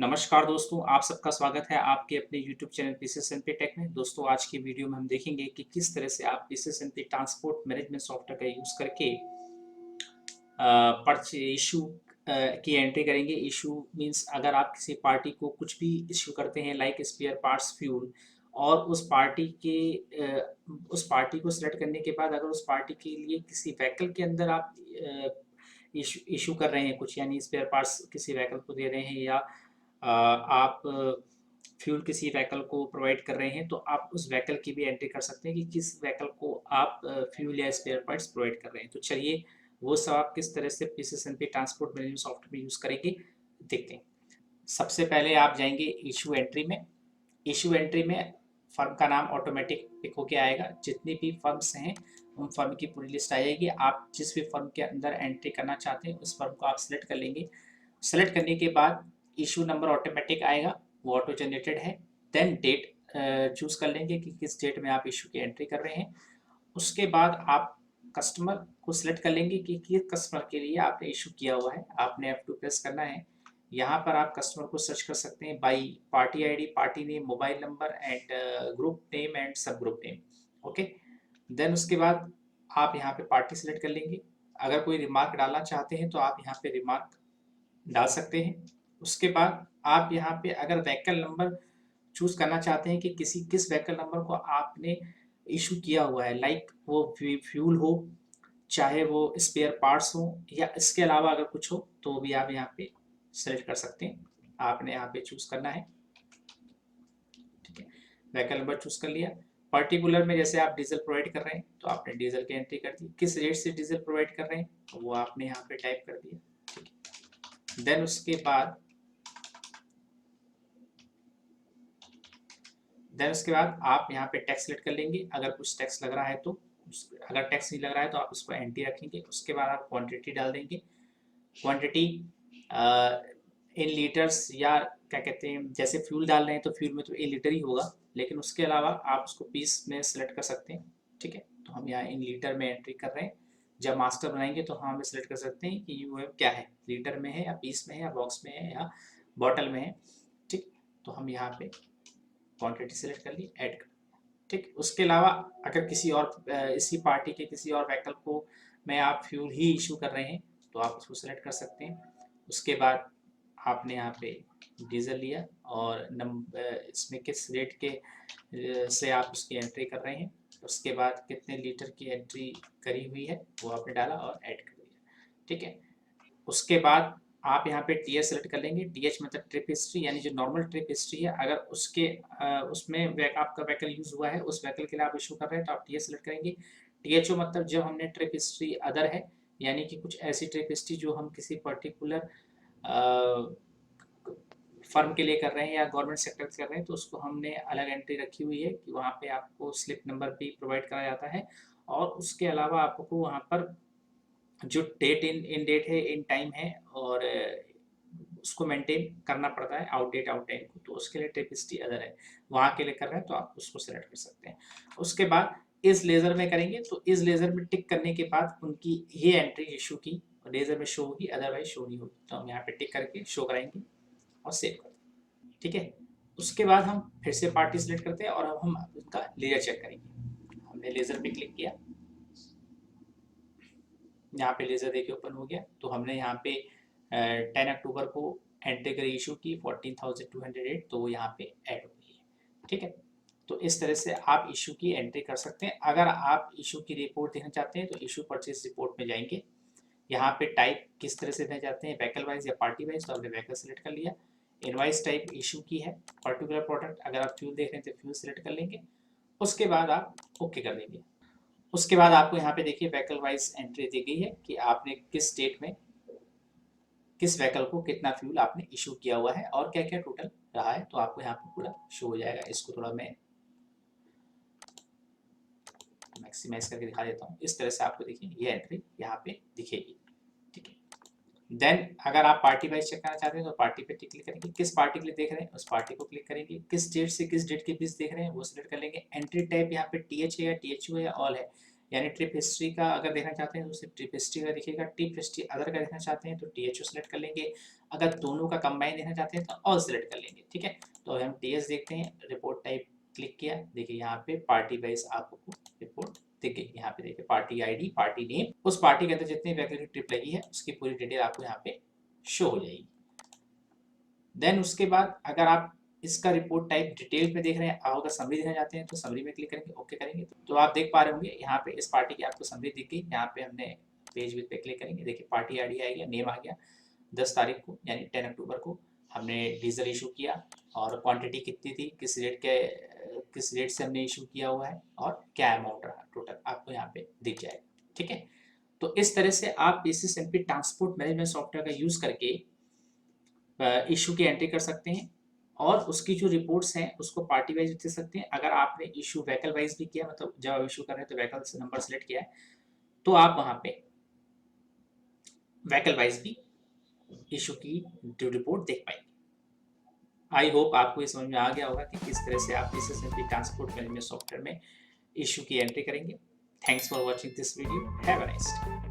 नमस्कार दोस्तों, आप सबका स्वागत है आपके अपने यूट्यूब चैनल पीसीएसएनपी टेक में। दोस्तों, आज की वीडियो में हम देखेंगे कि किस तरह से आप पीसीएसएनपी ट्रांसपोर्ट मैनेजमेंट सॉफ्टवेयर का यूज़ करके पर्चे इशू की एंट्री करेंगे। इशू मीन्स अगर आप किसी पार्टी को कुछ भी इश्यू करते हैं लाइक स्पेयर पार्ट्स, फ्यूल, और उस पार्टी को सिलेक्ट करने के बाद अगर उस पार्टी के लिए किसी व्हीकल के अंदर आप इशू इशू कर रहे हैं कुछ, यानी स्पेयर पार्ट्स किसी व्हीकल को दे रहे हैं या आप फ्यूल किसी व्हीकल को प्रोवाइड कर रहे हैं, तो आप उस व्हीकल की भी एंट्री कर सकते हैं कि किस व्हीकल को आप फ्यूल या स्पेयर पार्ट्स प्रोवाइड कर रहे हैं। तो चलिए, वो सब आप किस तरह से पीसीएसएनपी ट्रांसपोर्ट मैनेजमेंट सॉफ्टवेयर में यूज़ करेंगे, देखते हैं। सबसे पहले आप जाएंगे इशू एंट्री में। इशू एंट्री में फर्म का नाम ऑटोमेटिक पिक होके आएगा। जितनी भी फर्म्स हैं उन फर्म की पूरी लिस्ट आ जाएगी। आप जिस भी फर्म के अंदर एंट्री करना चाहते हैं उस फर्म को आप सिलेक्ट कर लेंगे। सेलेक्ट करने के बाद इशू नंबर ऑटोमेटिक आएगा, वो ऑटो जनरेटेड है। देन डेट चूज कर लेंगे कि किस डेट में आप इशू की एंट्री कर रहे हैं। उसके बाद आप कस्टमर को सिलेक्ट कर लेंगे कि किस कस्टमर के लिए आपने इशू किया हुआ है। आपने F2 प्रेस करना है। यहाँ पर आप कस्टमर को सर्च कर सकते हैं bi party ID, party name, mobile number and group name and सब ग्रुप नेम। ओके, देन उसके बाद आप यहाँ पे पार्टी सिलेक्ट कर लेंगे। अगर कोई रिमार्क डालना चाहते हैं तो आप यहाँ पे रिमार्क डाल सकते हैं। उसके बाद आप यहाँ पे अगर व्हीकल नंबर चूज करना चाहते हैं कि किस व्हीकल नंबर को आपने इशू किया हुआ है, लाइक वो फ्यूल हो, चाहे वो स्पेयर पार्ट्स हो, या इसके अलावा अगर कुछ हो, तो भी आप यहाँ पे सेलेक्ट कर सकते हैं। आपने यहाँ पे चूज करना है, ठीक है। व्हीकल नंबर चूज कर लिया। पर्टिकुलर में जैसे आप डीजल प्रोवाइड कर रहे हैं तो आपने डीजल की एंट्री कर दी। किस रेट से डीजल प्रोवाइड कर रहे हैं तो वो आपने यहाँ पे टाइप कर दिया, ठीक है। देन उसके बाद आप यहाँ पे टैक्स सेलेक्ट कर लेंगे। अगर कुछ टैक्स लग रहा है तो अगर टैक्स नहीं लग रहा है तो आप उसको एंटी रखेंगे। उसके बाद आप क्वांटिटी डाल देंगे। क्वांटिटी इन लीटर्स, या क्या कहते हैं, जैसे फ्यूल डाल रहे हैं तो फ्यूल में तो 1 लीटर ही होगा, लेकिन उसके अलावा आप उसको पीस में सेलेक्ट कर सकते हैं, ठीक है। तो हम यहाँ इन लीटर में एंट्री कर रहे हैं। जब मास्टर बनाएंगे तो हम सेलेक्ट कर सकते हैं कि यू क्या है, लीटर में है या पीस में है या बॉक्स में है या बॉटल में है, ठीक। तो हम यहाँ पे क्वांटिटी सेलेक्ट कर ली, ऐड कर, ठीक। उसके अलावा अगर किसी और इसी पार्टी के किसी और व्हीकल को में आप फ्यूल ही इशू कर रहे हैं तो आप उसको सेलेक्ट कर सकते हैं। उसके बाद आपने यहाँ पे डीजल लिया और इसमें किस रेट के से आप उसकी एंट्री कर रहे हैं। उसके बाद कितने लीटर की एंट्री करी हुई है वो आपने डाला और ऐड कर दिया, ठीक है। उसके बाद आप यहाँ पे टीएच सेलेक्ट कर लेंगे। टीएच मतलब ट्रिप हिस्ट्री, यानी जो नॉर्मल ट्रिप हिस्ट्री है, अगर उसमें आपका व्हीकल यूज हुआ है, उस व्हीकल के लिए आप इशू कर रहे हैं तो आप टीएच सेलेक्ट करेंगे। टीएचओ मतलब जब हमने ट्रिप हिस्ट्री अदर है, यानी कि कुछ ऐसी ट्रिप हिस्ट्री जो हम किसी पर्टिकुलर फर्म के लिए कर रहे हैं या गवर्नमेंट सेक्टर से कर रहे हैं, तो उसको हमने अलग एंट्री रखी हुई है कि वहाँ पे आपको स्लिप नंबर भी प्रोवाइड कराया जाता है। और उसके अलावा आपको वहाँ पर जो डेट इन डेट है, इन टाइम है, और उसको मेंटेन करना पड़ता है, आउट डेट आउट टाइम को, तो उसके लिए ट्रिप हिस्ट्री अदर है। वहाँ के लिए कर रहे हैं तो आप उसको सेलेक्ट कर सकते हैं। उसके बाद इस लेजर में करेंगे तो इस लेजर में टिक करने के बाद उनकी ये एंट्री इशू की लेजर में शो होगी, अदरवाइज शो नहीं होगी। तो हम यहाँ पे टिक करके शो कराएंगे और सेव कर देंगे, ठीक है। उसके बाद हम फिर से पार्टी सिलेक्ट करते हैं और अब हम उसका लेजर चेक करेंगे। हमने लेजर पे क्लिक किया, यहाँ पे लेजर देखिए ओपन हो गया। तो हमने यहाँ पे 10 अक्टूबर को एंट्री करी इशू की 14,208, तो वो यहाँ पे ऐड हो गई है, ठीक है। तो इस तरह से आप इशू की एंट्री कर सकते हैं। अगर आप इशू की रिपोर्ट देखना चाहते हैं तो इशू परचेज रिपोर्ट में जाएंगे। यहाँ पे टाइप किस तरह से देना चाहते हैं, व्हीकल वाइज या पार्टी वाइज, तो आपने व्हीकल सेलेक्ट कर लिया। इनवाइस टाइप इशू की है, पर्टिकुलर प्रोडक्ट, अगर आप फ्यूल देख रहे हैं तो फ्यूल सेलेक्ट कर लेंगे। उसके बाद आप ओके कर देंगे। उसके बाद आपको यहाँ पे देखिए व्हीकल वाइज एंट्री दी गई है कि आपने किस डेट में किस व्हीकल को कितना फ्यूल आपने इशू किया हुआ है और क्या क्या टोटल रहा है। तो आपको यहाँ पे पूरा शो हो जाएगा। इसको थोड़ा मैं मैक्सिमाइज करके दिखा देता हूँ। इस तरह से आपको देखिए ये एंट्री यहाँ पे दिखेगी, ठीक है। देन अगर आप पार्टी वाइज चेक करना चाहते हैं तो पार्टी पे क्लिक करेंगे। किस पार्टी के लिए देख रहे हैं उस पार्टी को क्लिक करेंगे। किस डेट से किस डेट के बीच देख रहे हैं वो सिलेक्ट कर लेंगे। एंट्री टाइप यहाँ पे टीएच है या टीएचयू है या ऑल है, यानी ट्रिप हिस्ट्री का अगर देखना चाहते हैं तो सिर्फ ट्रिप हिस्ट्री का दिखेगा, ट्रिप हिस्ट्री अदर का देखना चाहते हैं तो THO सेलेक्ट कर लेंगे, अगर दोनों का कंबाइन देखना चाहते हैं तो ऑल सेलेक्ट कर लेंगे। ठीक है, तो हम TS देखते हैं, रिपोर्ट टाइप क्लिक किया, देखिए यहाँ पे पार्टी वाइज आपको रिपोर्ट दिख गई। यहाँ पे देखिए पार्टी ID, पार्टी नेम, उस पार्टी के अंदर जितनी वैकल्पिक ट्रिप लगी है उसकी पूरी डिटेल आपको यहाँ पे शो हो जाएगी। देन उसके बाद अगर आप इसका रिपोर्ट टाइप डिटेल में देख रहे हैं, अगर समरी देखना चाहते हैं तो समरी में क्लिक करेंगे, ओके करेंगे तो आप देख पा रहे होंगे यहाँ पे इस पार्टी की आपको समरी दिख गई। यहाँ पे हमने पेज विद पे क्लिक करेंगे, देखिए पार्टी ID आ गया, नेम आ गया, 10 तारीख को यानी 10 अक्टूबर को हमने डीजल इशू किया और क्वांटिटी कितनी थी, किस रेट से हमने इशू किया हुआ है और क्या अमाउंट रहा टोटल, आपको यहाँ पे दिख जाएगा। ठीक है, तो इस तरह से आप PCSMP ट्रांसपोर्ट मैनेजमेंट सॉफ्टवेयर का यूज करके इशू की एंट्री कर सकते हैं और उसकी जो रिपोर्ट्स हैं उसको पार्टी वाइज दे सकते हैं। अगर आपने इशू व्हीकल वाइज भी किया, मतलब जब आप इशू कर रहे हैं तो व्हीकल से नंबर सेलेक्ट किया है तो आप वहाँ पे व्हीकल वाइज भी इशू की जो रिपोर्ट देख पाएंगे। आई होप आपको ये समझ में आ गया होगा कि किस तरह से आप PCSMP ट्रांसपोर्ट मैनेजमेंट सॉफ्टवेयर में इशू की एंट्री करेंगे। Thanks for watching this video, have a nice day.